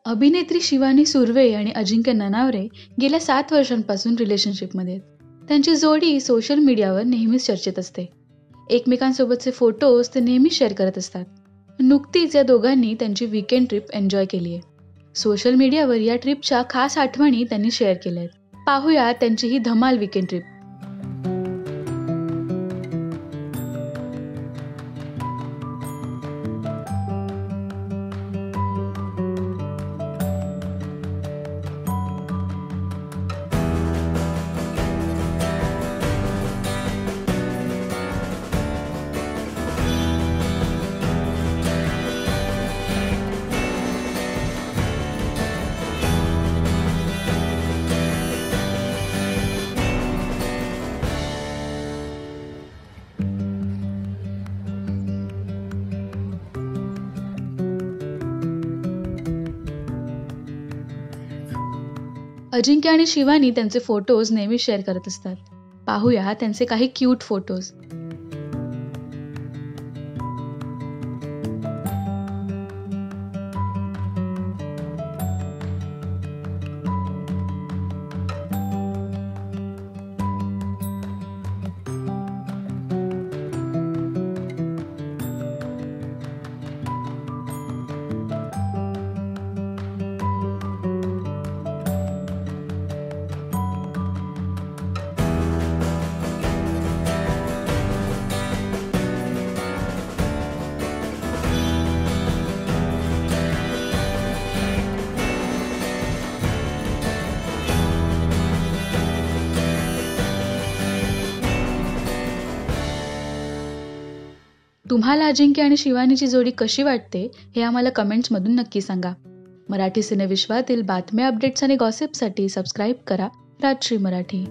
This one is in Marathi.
अभिनेत्री शिवानी सुर्वे आणि अजिंक्य ननावरे गेल्या 7 वर्षांपासून रिलेशनशिपमध्ये आहेत. त्यांची जोडी सोशल मीडियावर नेहमीच चर्चेत असते. एकमेकांसोबतचे फोटोज ते नेहमीच शेअर करत असतात. नुकतीच या दोघांनी त्यांची वीकेंड ट्रिप एन्जॉय केली आहे. सोशल मीडियावर या ट्रिपच्या खास आठवणी त्यांनी शेअर केल्या आहेत. पाहूया त्यांची ही धमाल वीकेंड ट्रिप. अजिंक्य आणि शिवानी त्यांचे फोटोज नेहमी शेअर करत असतात. पाहूया त्यांचे काही क्यूट फोटोज. तुम्हाला अजिंक्य आणि शिवानीची जोडी कशी वाटते हे आम्हाला कमेंट्समधून नक्की सांगा. मराठी सिनेविश्वातील बातम्या, अपडेट्स आणि गॉसिपसाठी सबस्क्राईब करा राजश्री मराठी.